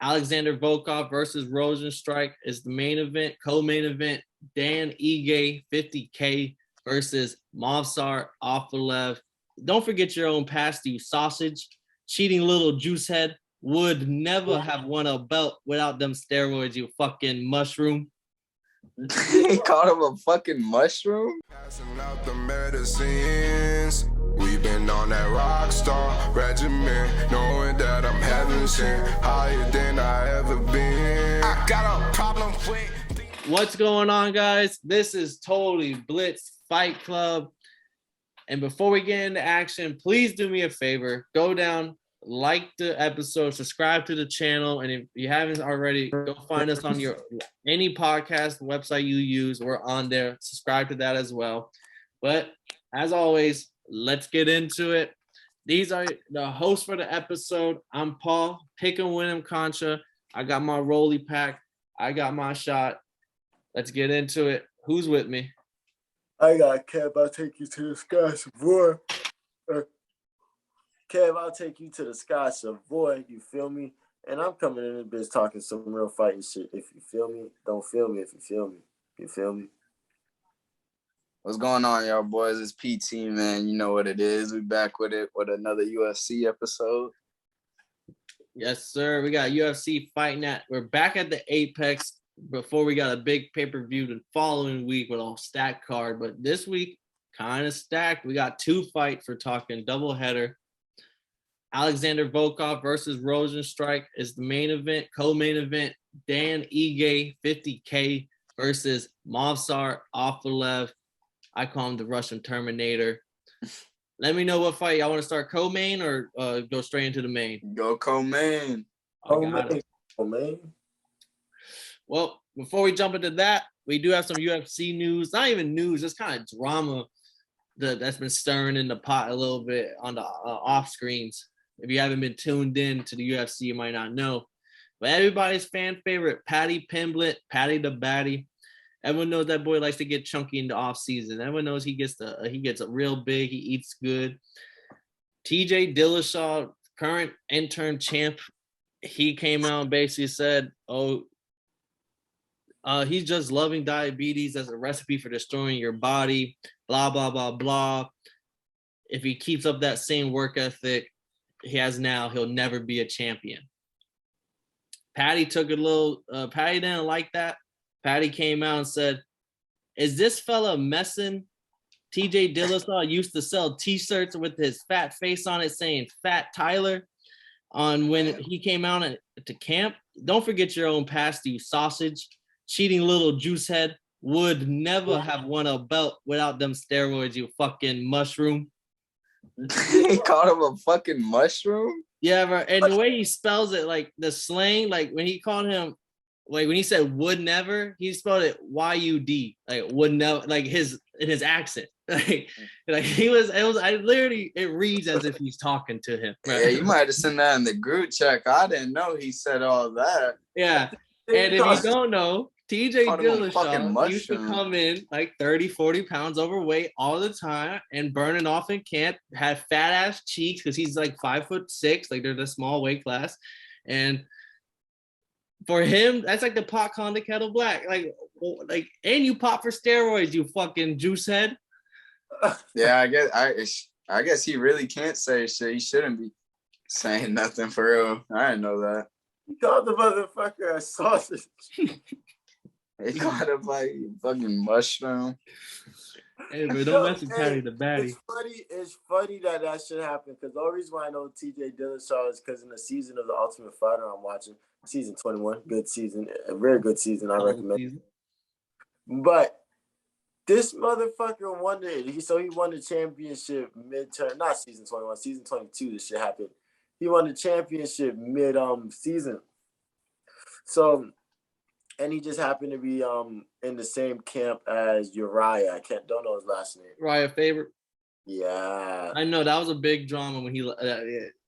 Alexander Volkov versus Rozenstruik is the main event. Co-main event, Dan Ige 50K versus Movsar Evoloev. Don't forget your own pasty, you sausage. Cheating little juice head would never have won a belt without them steroids, you fucking mushroom. He called him a fucking mushroom? Passing out the medicines. We've been on that rock star regimen, knowing that I'm heaven sent, higher than I ever been. I got a problem with. What's going on, guys? This is Totally Blitz Fight Club. And before we get into action, please do me a favor. Go down, like the episode, subscribe to the channel. And if you haven't already, go find us on your any podcast website you use. We're on there. Subscribe to that as well. But as always, let's get into it. These are the hosts for the episode. I'm Paul, Pick and Win 'em Concha. I got my rolly pack. I got my shot. Let's get into it. Who's with me? I got Kev. I'll take you to the Sky Savoy. Kev, I'll take you to the Sky Savoy. You feel me? And I'm coming in this bitch talking some real fighting shit. If you feel me, don't feel me. If you feel me, you feel me? What's going on, y'all boys? It's PT, man. You know what it is. We back with it with another UFC episode. Yes, sir. We got UFC Fight Night. We're back at the Apex before we got a big pay-per-view the following week with a stacked card. But this week, kind of stacked. We got two fights for talking doubleheader. Alexander Volkov versus Rozenstruik is the main event. Co-main event, Dan Ige 50K versus Movsar Evoloev. I call him the Russian Terminator. Let me know what fight y'all want to start, co-main or go straight into the main? Go co-main. Co-main. Well, before we jump into that, we do have some UFC news. Not even news, it's kind of drama that's been stirring in the pot a little bit on the off screens. If you haven't been tuned in to the UFC, you might not know. But everybody's fan favorite, Paddy Pimblett, Paddy the Baddy. Everyone knows that boy likes to get chunky in the off season. Everyone knows he gets a real big. He eats good. TJ Dillashaw, current interim champ, he came out and basically said, he's just loving diabetes as a recipe for destroying your body, blah, blah, blah, blah. If he keeps up that same work ethic he has now, he'll never be a champion. Paddy Paddy didn't like that. Paddy came out and said, is this fella messing? TJ Dillashaw used to sell t-shirts with his fat face on it saying Fat Tyler on when he came out to camp. Don't forget your own pasty, you sausage. Cheating little juice head would never have won a belt without them steroids, you fucking mushroom. He called him a fucking mushroom? Yeah, bro. And the way he spells it, like the slang, like when he called him, like when he said would never, he spelled it Y-U-D, like would never, like in his accent. Like it reads as if he's talking to him. Right? Yeah, you might have sent that in the group chat. I didn't know he said all that. Yeah. And if you don't know, TJ Dillashaw used to come in like 30, 40 pounds overweight all the time and burning off in camp, had fat ass cheeks because he's like 5'6", like they're the small weight class. And for him, that's like the pot calling the kettle black. Like, and you pop for steroids, you fucking juice head. Yeah, I guess he really can't say shit. He shouldn't be saying nothing for real. I didn't know that. He called the motherfucker a sausage. He called him like fucking mushroom. Hey, but don't mess with Paddy the Baddy. It's funny that shit happened because the only reason why I know TJ Dillashaw is because in the season of The Ultimate Fighter I'm watching, season 21, good season, a very good season, I recommend. But this motherfucker won he won the championship midterm, not season 21, season 22 this shit happened. He won the championship mid season. So, and he just happened to be in the same camp as Uriah. Don't know his last name. Uriah Favorite. Yeah. I know that was a big drama when he.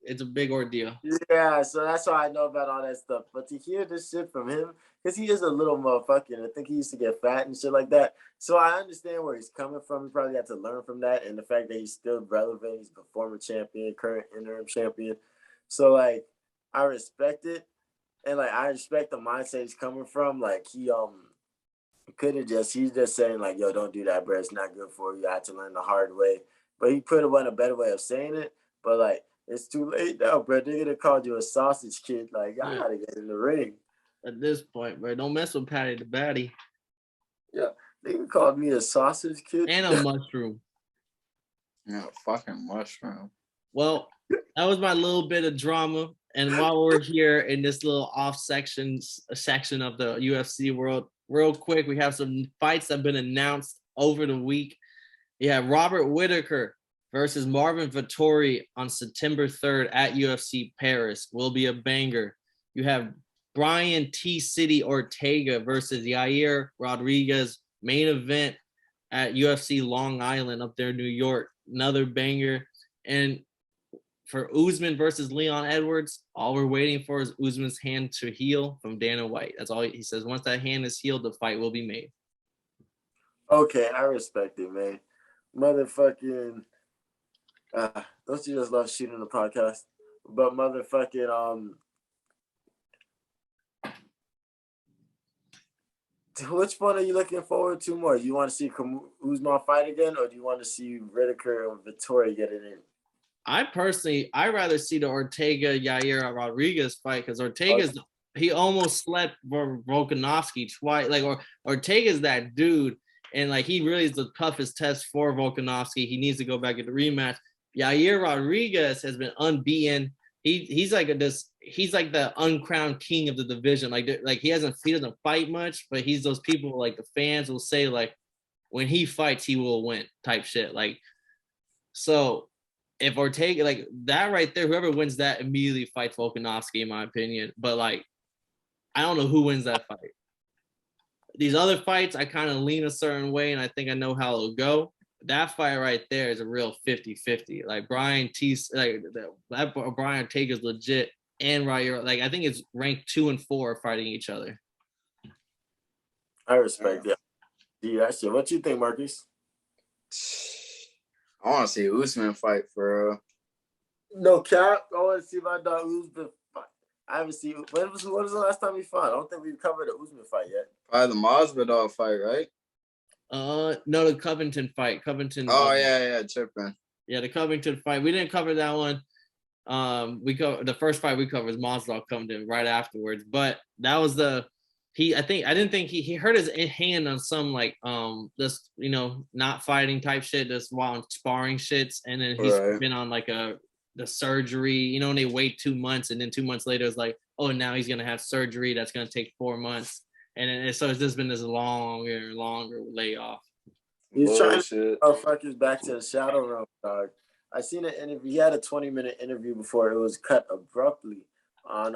It's a big ordeal. Yeah, so that's why I know about all that stuff. But to hear this shit from him, because he is a little motherfucker, and I think he used to get fat and shit like that. So I understand where he's coming from. He probably had to learn from that, and the fact that he's still relevant. He's the former champion, current interim champion. So like, I respect it. And like I respect the mindset he's coming from. Like he could have he's just saying like, yo, don't do that, bro. It's not good for you. I had to learn the hard way. But he could have won a better way of saying it. But like, it's too late now, bro. They're gonna call you a sausage kid. Like, I gotta get in the ring. At this point, bro, don't mess with Paddy the Baddy. Yeah, they called me a sausage kid and a mushroom. Yeah, fucking mushroom. Well, that was my little bit of drama. And while we're here in this little section of the UFC world, real quick, we have some fights that have been announced over the week. You have Robert Whittaker versus Marvin Vettori on September 3rd at UFC Paris. Will be a banger. You have Brian T. City Ortega versus Yair Rodriguez, main event at UFC Long Island up there in New York. Another banger. And for Usman versus Leon Edwards, all we're waiting for is Usman's hand to heal from Dana White. That's all he says. Once that hand is healed, the fight will be made. Okay, I respect it, man. Motherfucking, don't you just love shooting the podcast? But motherfucking, which one are you looking forward to more? You want to see Usman fight again, or do you want to see Whittaker and Vettori get it in? I rather see the Ortega Yair Rodriguez fight because Ortega's he almost slept for Volkanovski twice. Like Ortega's that dude, and like he really is the toughest test for Volkanovski. He needs to go back at the rematch. Yair Rodriguez has been unbeaten. He's like the uncrowned king of the division. Like he doesn't fight much, but he's those people like the fans will say like when he fights he will win type shit. Like so. If Ortega, like that right there, whoever wins that immediately fights Volkanovski, in my opinion. But like, I don't know who wins that fight. These other fights, I kind of lean a certain way, and I think I know how it'll go. That fight right there is a real 50-50. Like Brian Ortega is legit, and Ryan, like I think it's ranked 2 and 4 fighting each other. I respect that. Yeah, that shit. What you think, Marcus? I want to see Usman fight for No cap. I want to see my dog Usman fight. I haven't seen. When was the last time he fought? I don't think we've covered the Usman fight yet. probably the Masvidal fight, right? No, the Covington fight. Covington. Tripping. Yeah, the Covington fight. We didn't cover that one. The first fight we covered was Masvidal Covington right afterwards, but that was I didn't think he hurt his hand on some like just not fighting type shit, just while sparring shits, and then he's been on like the surgery, and they wait 2 months, and then 2 months later it's like, oh, now he's gonna have surgery that's gonna take 4 months, and so it's just been this longer and longer layoff. He's trying to motherfuckers back to the shadow realm, dog. I seen an interview. He had a 20-minute interview before it was cut abruptly on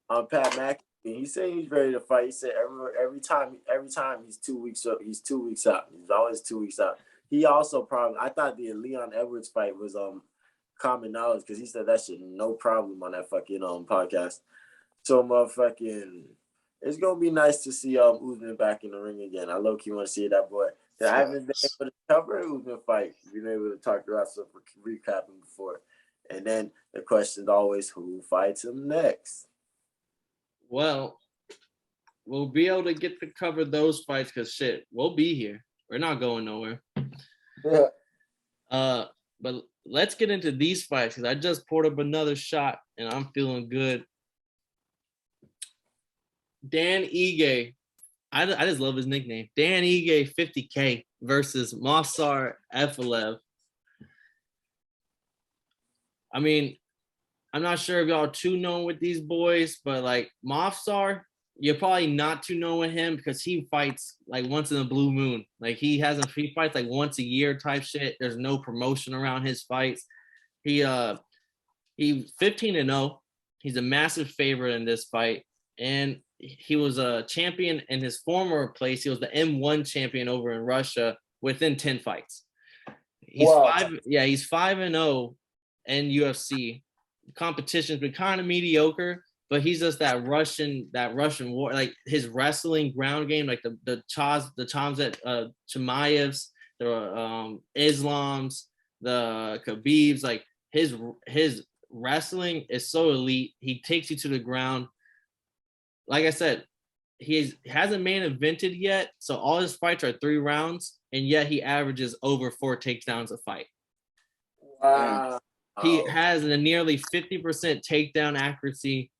Pat McAfee. He said he's ready to fight. He said every time he's 2 weeks up. He's 2 weeks out. He's always 2 weeks out. He also I thought the Leon Edwards fight was common knowledge because he said that shit no problem on that fucking podcast. So motherfucking, it's gonna be nice to see Usman back in the ring again. I low-key want to see that boy. I haven't been able to cover Usman fight. We've been able to talk about stuff for recapping before, and then the question is always who fights him next. Well, we'll be able to get to cover those fights because shit, we'll be here. We're not going nowhere. Yeah. But let's get into these fights because I just poured up another shot and I'm feeling good. Dan Ige, I just love his nickname. Dan Ige 50K versus Movsar Evoloev. I mean, I'm not sure if y'all too known with these boys, but like Movsar, you're probably not too known with him because he fights like once in a blue moon. Like he fights like once a year type shit. There's no promotion around his fights. He's 15-0. He's a massive favorite in this fight. And he was a champion in his former place. He was the M1 champion over in Russia within 10 fights. He's 5-0 in UFC. Competition's been kind of mediocre, but he's just that Russian war, like his wrestling ground game, like the Chimaevs, the Islams, the Khabibs, like his wrestling is so elite. He takes you to the ground. like I said, hasn't main evented yet, so all his fights are 3 rounds, and yet he averages over 4 takedowns a fight. Wow. He has a nearly 50% takedown accuracy,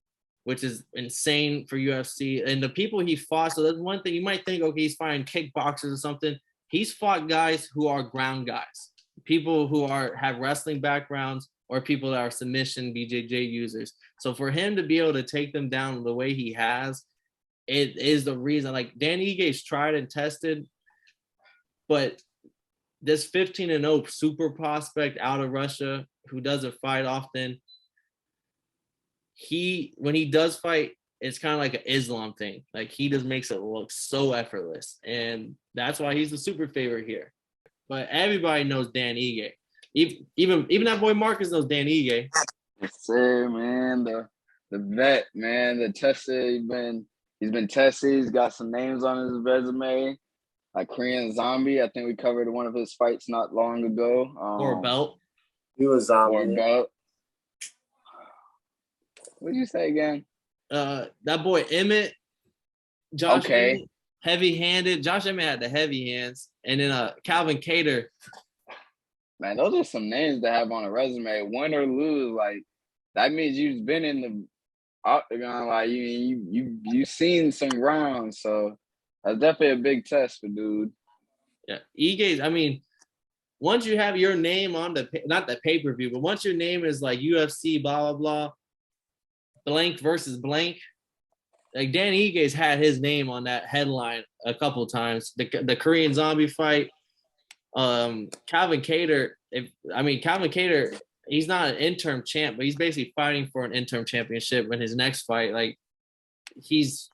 which is insane for UFC. And the people he fought, so that's one thing you might think, okay, he's fighting kickboxers or something. He's fought guys who are ground guys, people who have wrestling backgrounds, or people that are submission BJJ users. So for him to be able to take them down the way he has, it is the reason. Like Dan Ige's tried and tested, but this 15-0 super prospect out of Russia who doesn't fight often, when he does fight, it's kind of like an Islam thing. Like he just makes it look so effortless, and that's why he's the super favorite here. But everybody knows Dan Ige. Even that boy Marcus knows Dan Ige. Yes, sir, man. The vet, man. The tester. He's been tested. He's got some names on his resume, like Korean Zombie. I think we covered one of his fights not long ago. Or a belt. He was Zombie. Or a belt. What did you say again? That boy Emmett. Josh. Okay. Emmett, heavy-handed. Josh Emmett had the heavy hands, and then Calvin Cater. Man, those are some names to have on a resume. Win or lose, like that means you've been in the octagon. Like you've seen some rounds, so that's definitely a big test for dude. Yeah, Ige's. I mean, once you have your name on not the pay-per-view, but once your name is like UFC, blah blah blah, blank versus blank. Like Dan Ige's had his name on that headline a couple of times. The Korean Zombie fight. Calvin Cater. Calvin Cater, he's not an interim champ, but he's basically fighting for an interim championship in his next fight. Like he's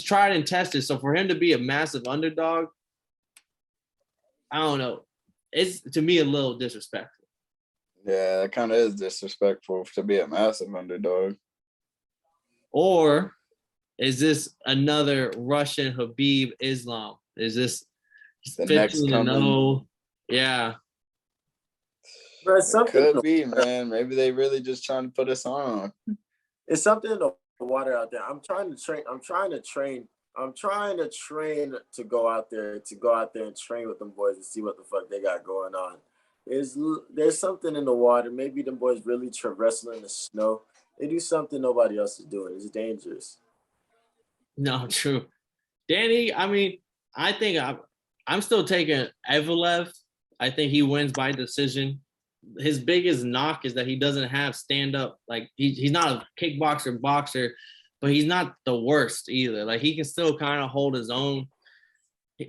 tried and tested. So for him to be a massive underdog, I don't know. It's to me a little disrespectful. Yeah, it kind of is disrespectful to be a massive underdog. Or is this another Russian Khabib Islam? Is this the next coming? Yeah. But something Could be, man. Maybe they really just trying to put us on. It's something in the water out there. I'm trying to train to go out there and train with them boys and see what the fuck they got going on. There's something in the water. Maybe them boys really wrestle in the snow. They do something nobody else is doing. It's dangerous. No, true. Danny, I think I'm still taking Evoloev. I think he wins by decision. His biggest knock is that he doesn't have stand-up. Like, he's not a kickboxer, boxer, but he's not the worst either. Like, he can still kind of hold his own,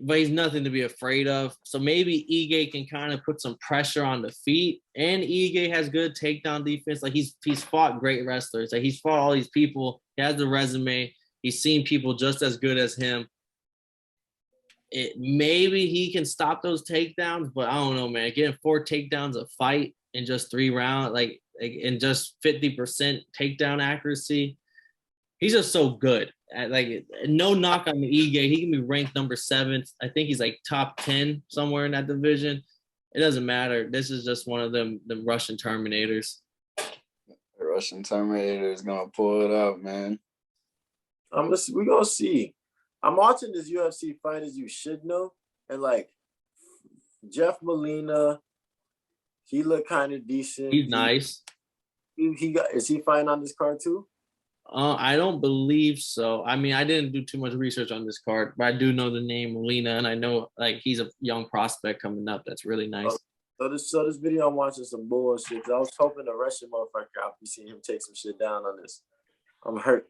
but he's nothing to be afraid of. So maybe Ige can kind of put some pressure on the feet. And Ige has good takedown defense. Like, he's fought great wrestlers. Like, he's fought all these people. He has the resume. He's seen people just as good as him. Maybe he can stop those takedowns, but I don't know, man. Getting 4 takedowns a fight in just 3 rounds, like in just 50% takedown accuracy, he's just so good. No knock on the Ige. He can be ranked number 7. I think he's like top 10 somewhere in that division. It doesn't matter. This is just one of them Russian Terminators. The Russian Terminator is gonna pull it out, man. We're gonna see. I'm watching this UFC fight, as you should know, and like Jeff Molina, he looked kind of decent. He's nice. Is he fighting on this card too? I don't believe so. I didn't do too much research on this card, but I do know the name Molina, and I know like he's a young prospect coming up. That's really nice. So this video, I'm watching some bullshit. I was hoping the Russian motherfucker, I'll be seeing him take some shit down on this. I'm hurt.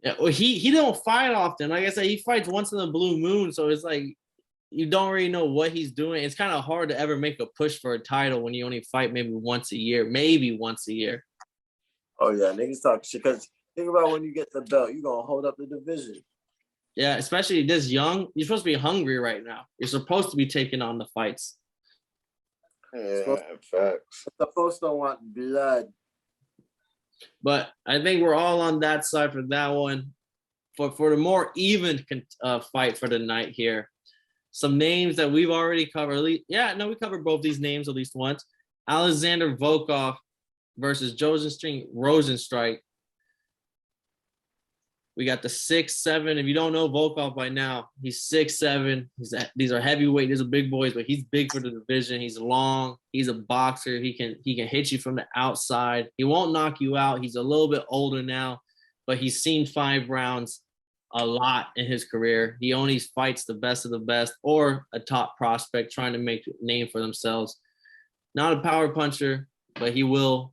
Yeah, well, he don't fight often. Like I said, he fights once in a blue moon, so it's like you don't really know what he's doing. It's kind of hard to ever make a push for a title when you only fight maybe once a year. Oh yeah, niggas talk shit. Because think about when you get the belt, you're gonna hold up the division. Yeah, especially this young. You're supposed to be hungry right now. You're supposed to be taking on the fights. Yeah, facts. Supposed to want blood. But I think we're all on that side for that one. For the more even fight for the night here, some names that we've already covered. We covered both these names at least once. Alexander Volkov versus Rozenstruik. We got the 6'7". If you don't know Volkov by now, he's 6'7". These are heavyweight. These are big boys, but he's big for the division. He's long. He's a boxer. He can hit you from the outside. He won't knock you out. He's a little bit older now, but he's seen 5 rounds a lot in his career. He only fights the best of the best or a top prospect trying to make a name for themselves. Not a power puncher, but he will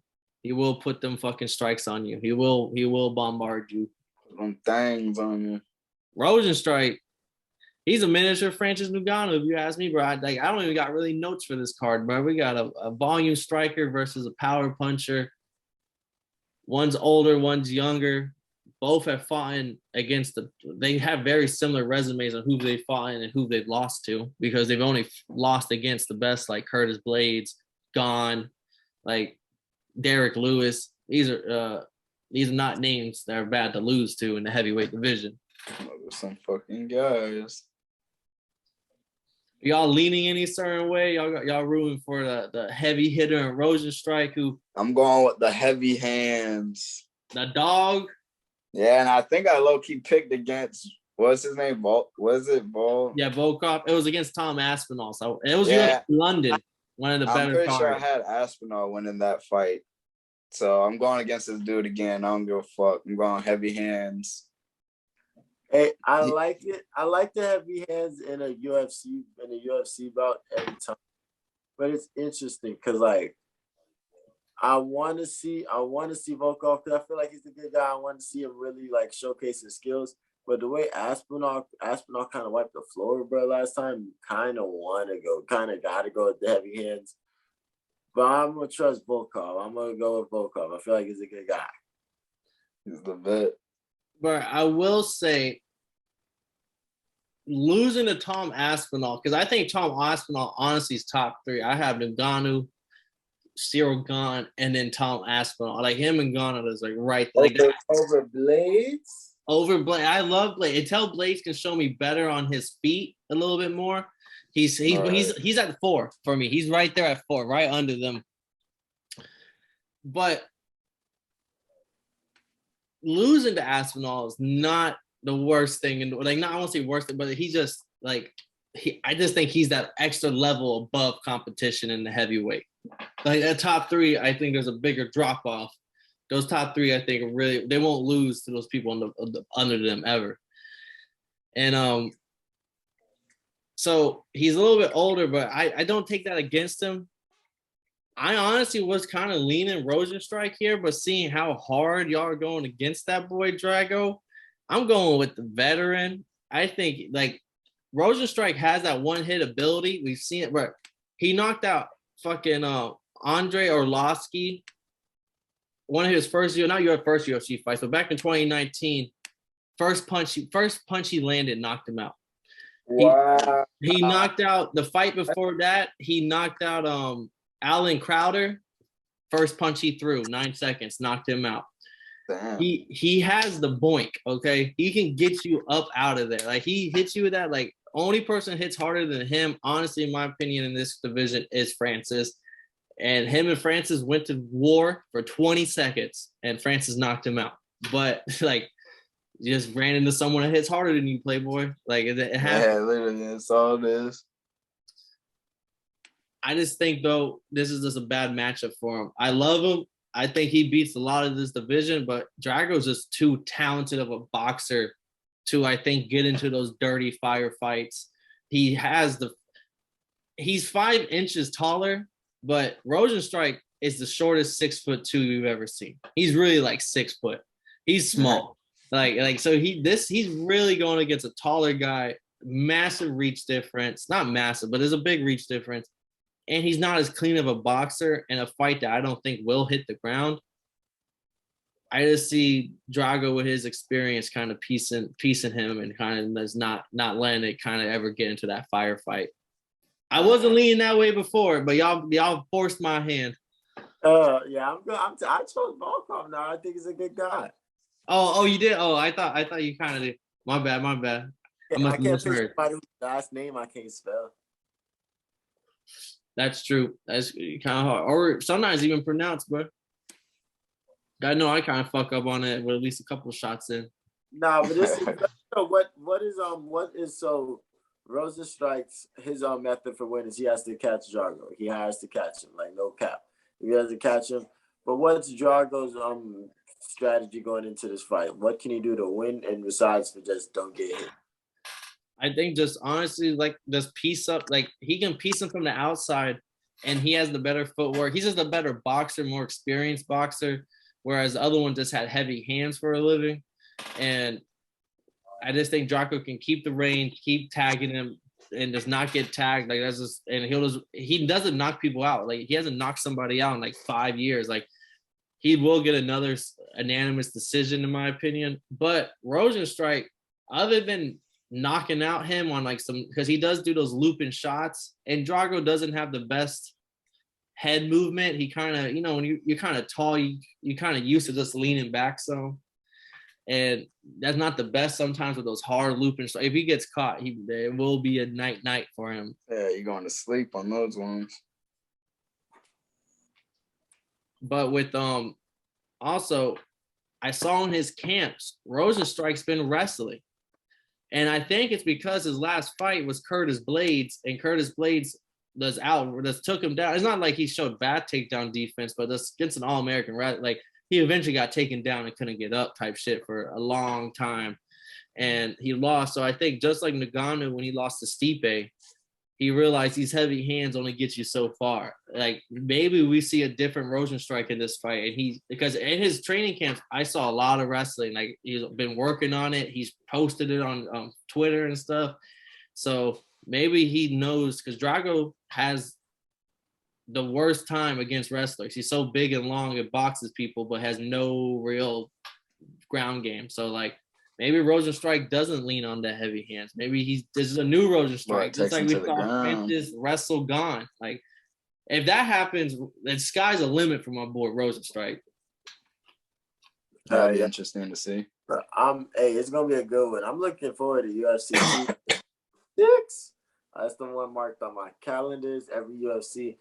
put them fucking strikes on you. He will bombard you. Them things on you. Rozenstruik, he's a miniature Francis Ngannou, if you ask me, bro. I don't even got really notes for this card, bro. We got a volume striker versus a power puncher. One's older, one's younger. Both have fought against they have very similar resumes on who they fought in and who they've lost to, because they've only lost against the best, like Curtis Blades, Gone, like Derek Lewis. These are not names that are bad to lose to in the heavyweight division. Some fucking guys. Y'all leaning any certain way? Y'all rooting for the heavy hitter in Rozenstruik, who I'm going with the heavy hands. The dog. Yeah, and I think I low-key picked against, what's his name? Was it Vol? Yeah, Volkov. It was against Tom Aspinall. So it was UFC London, one of the better I'm pretty cards. sure I had Aspinall winning that fight. So I'm going against this dude again. I don't give a fuck. I'm going heavy hands. Hey, I like it. I like the heavy hands in a UFC bout every time. But it's interesting because, like, I want to see Volkov because I feel like he's a good guy. I want to see him really like showcase his skills. But the way Aspinall kind of wiped the floor, bro, last time, you kind of got to go with the heavy hands. But I'm gonna trust Volkov. I'm gonna go with Volkov. I feel like he's a good guy. He's the vet. But I will say, losing to Tom Aspinall, because I think Tom Aspinall honestly is top 3. I have Ngannou, Cyril Gane, and then Tom Aspinall. Like him and Gane is like right there. Like over Blades. Over Blades. I love Blades. Until Blades can show me better on his feet a little bit more. He's at 4 for me. He's right there at 4, right under them. But losing to Aspinall is not the worst thing, and like not I won't say worst thing, but he just like I just think he's that extra level above competition in the heavyweight. Like at top 3, I think there's a bigger drop off. Those top 3, I think, really they won't lose to those people under them ever. And so he's a little bit older, but I don't take that against him. I honestly was kind of leaning Rozenstruik here, but seeing how hard y'all are going against that boy Drago, I'm going with the veteran. I think like Rozenstruik has that one-hit ability. We've seen it, but he knocked out fucking Andre Orlovsky. One of his first UFC fights, but back in 2019, first punch he landed knocked him out. Wow. He knocked out the fight before that. He knocked out Alan Crowder. First punch he threw, 9 seconds, knocked him out. Damn. He has the boink, okay? He can get you up out of there. Like he hits you with that. Like only person hits harder than him, honestly, in my opinion, in this division is Francis. And him and Francis went to war for 20 seconds, and Francis knocked him out. But like, you just ran into someone that hits harder than you, Playboy. Like it happens. Yeah, literally, that's all it is. I just think though this is just a bad matchup for him. I love him. I think he beats a lot of this division, but Drago's just too talented of a boxer to, I think, get into those dirty firefights. He's 5 inches taller, but Rozenstruik is the shortest 6'2" you've ever seen. He's really like 6 foot. He's small. Like so he's really going against a taller guy, massive reach difference. Not massive, but there's a big reach difference. And he's not as clean of a boxer in a fight that I don't think will hit the ground. I just see Drago with his experience kind of piecing him and kind of does not letting it kind of ever get into that firefight. I wasn't leaning that way before, but y'all forced my hand. Yeah, I'm good. I chose Volkov now. I think he's a good guy. Oh, you did? Oh, I thought you kind of did. My bad. I can't pick somebody whose last name I can't spell. That's true. That's kind of hard. Or sometimes even pronounced, bro. I know I kind of fuck up on it with at least a couple shots in. Nah, but this is what is so Rozenstruik's his method for winning is he has to catch Drago. He has to catch him, like no cap. He has to catch him. But what's Drago's strategy going into this fight? What can he do to win and besides to just don't get hit? I think just honestly, like just piece up, like he can piece him from the outside and he has the better footwork. He's just a better boxer, more experienced boxer, whereas the other one just had heavy hands for a living. And I just think Draco can keep the range, keep tagging him, and does not get tagged. Like that's just, and he doesn't knock people out. Like he hasn't knocked somebody out in like 5 years. Like he will get another unanimous decision, in my opinion. But Rozenstruik, other than knocking out him on like some, because he does do those looping shots, and Drago doesn't have the best head movement. He kind of, when you're kind of tall, you kind of used to just leaning back some. And that's not the best sometimes with those hard looping. So if he gets caught, it will be a night for him. Yeah, you're going to sleep on those ones. But with also, I saw in his camps, Rozenstruik's been wrestling. And I think it's because his last fight was Curtis Blades, and Curtis Blades just took him down. It's not like he showed bad takedown defense, but that's against an All-American, right? Like he eventually got taken down and couldn't get up type shit for a long time. And he lost. So I think just like Nagano, when he lost to Stipe, he realized these heavy hands only get you so far. Like maybe we see a different Rozenstruik in this fight. And because in his training camps, I saw a lot of wrestling. Like he's been working on it. He's posted it on Twitter and stuff. So maybe he knows, because Drago has the worst time against wrestlers. He's so big and long, it boxes people, but has no real ground game. So like maybe Rozenstruik doesn't lean on the heavy hands. Maybe this is a new Rozenstruik. Just like we thought Prentice Wrestle Gone. Like if that happens, the sky's a limit for my boy Rozenstruik. That'd be interesting to see. It's gonna be a good one. I'm looking forward to UFC 6. That's the one marked on my calendars. Every UFC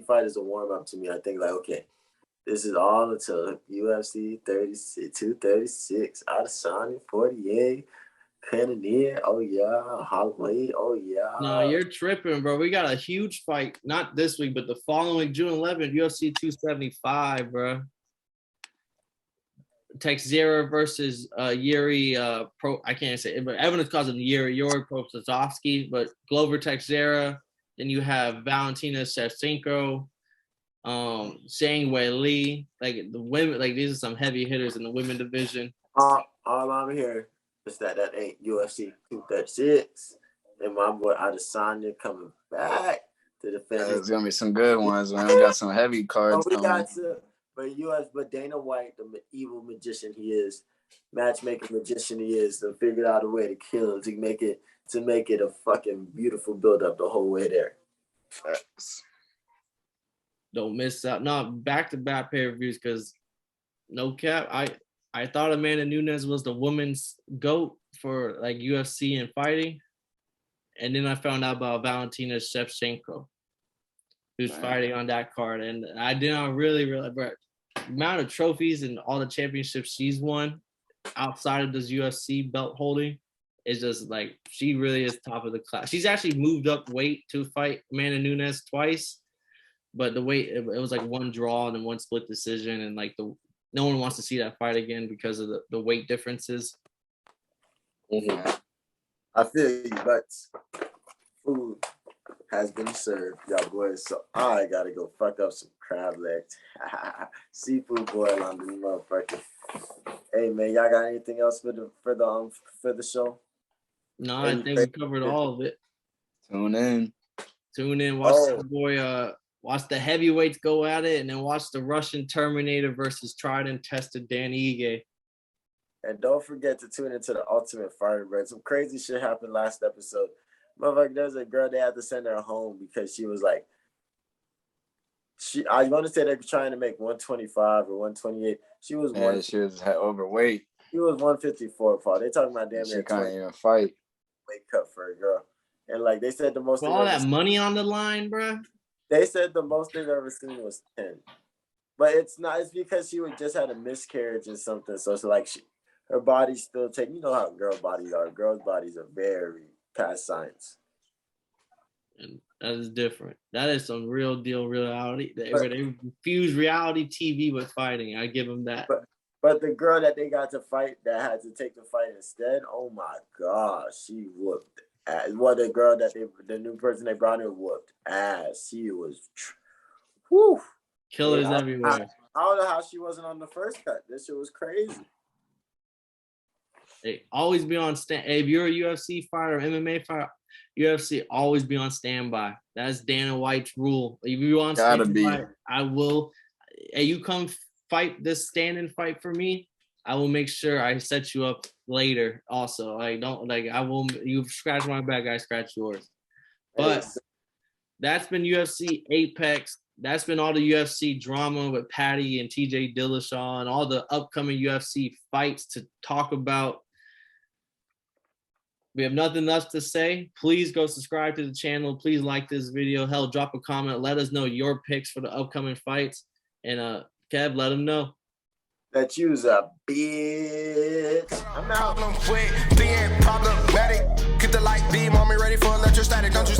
fight is a warm-up to me. I think, like, okay, this is all until UFC 236, Adesanya 48, Cannonier, oh yeah, Holloway, oh yeah. No, you're tripping, bro. We got a huge fight, not this week, but the following June 11th, UFC 275, bro. Teixeira versus Yuri I can't say it, but everyone calls him Yuri Protasovsky, but Glover Teixeira. Then you have Valentina Shevchenko, Zhang Weili. Like the women, like these are some heavy hitters in the women division. All I'm hearing is that ain't UFC 236, and my boy Adesanya coming back to defend. There's gonna be some good ones, man. We got some heavy cards. But Dana White, the evil magician he is, matchmaking magician he is, to figure out a way to kill him, to make it a fucking beautiful build up the whole way there. Facts. Don't miss out. No, back-to-back pay-per-views, because no cap, I thought Amanda Nunes was the women's GOAT for like UFC and fighting. And then I found out about Valentina Shevchenko, who's fighting on that card. And I did not really realize, bro, the amount of trophies and all the championships she's won outside of this UFC belt holding is just like, she really is top of the class. She's actually moved up weight to fight Amanda Nunes twice, but the weight, it was like one draw and then one split decision, and like no one wants to see that fight again because of the weight differences. Mm-hmm. I feel you, but food has been served, y'all boys. So I gotta go fuck up some crab legs. Seafood boil on the motherfucker. Hey man, y'all got anything else for the show? No, I think we covered all of it. Tune in. Watch the boy. Watch the heavyweights go at it, and then watch the Russian Terminator versus tried and tested Dan Ige. And don't forget to tune into the Ultimate Fighter, bro. Some crazy shit happened last episode. Motherfucker, there's a girl, they had to send her home because she was like, I want to say they were trying to make 125 or 128. She was overweight. She was 154, Paul. They talking about damn near. She can't even fight. Weight cut for a girl. And like they said, the most. With all that money on the line, bro. They said the most they've ever seen was 10. But it's not. It's because she just had a miscarriage or something. So it's like her body's still taking. You know how girl bodies are. Girls' bodies are very past science. And that is different. That is some real deal reality. They infuse reality TV with fighting. I give them that. But the girl that they got to fight that had to take the fight instead, oh my gosh, she whooped ass. Well, the girl that the new person they brought in whooped ass. She was, whew. Killers everywhere. I don't know how she wasn't on the first cut. This shit was crazy. Hey, always be on stand. Hey, if you're a UFC fighter, MMA fighter, UFC, always be on standby. That's Dana White's rule. If you on standby, I will. Hey, you come fight this stand-in fight for me. I will make sure I set you up later. Also, I will. You scratch my back, I scratch yours. But that's been UFC Apex. That's been all the UFC drama with Paddy and TJ Dillashaw and all the upcoming UFC fights to talk about. We have nothing else to say. Please go subscribe to the channel. Please like this video. Hell, drop a comment. Let us know your picks for the upcoming fights. And Kev, let them know. That you's a bitch. I'm out. Problem with being problematic. Get the light beam on me, ready for electrostatic. Don't you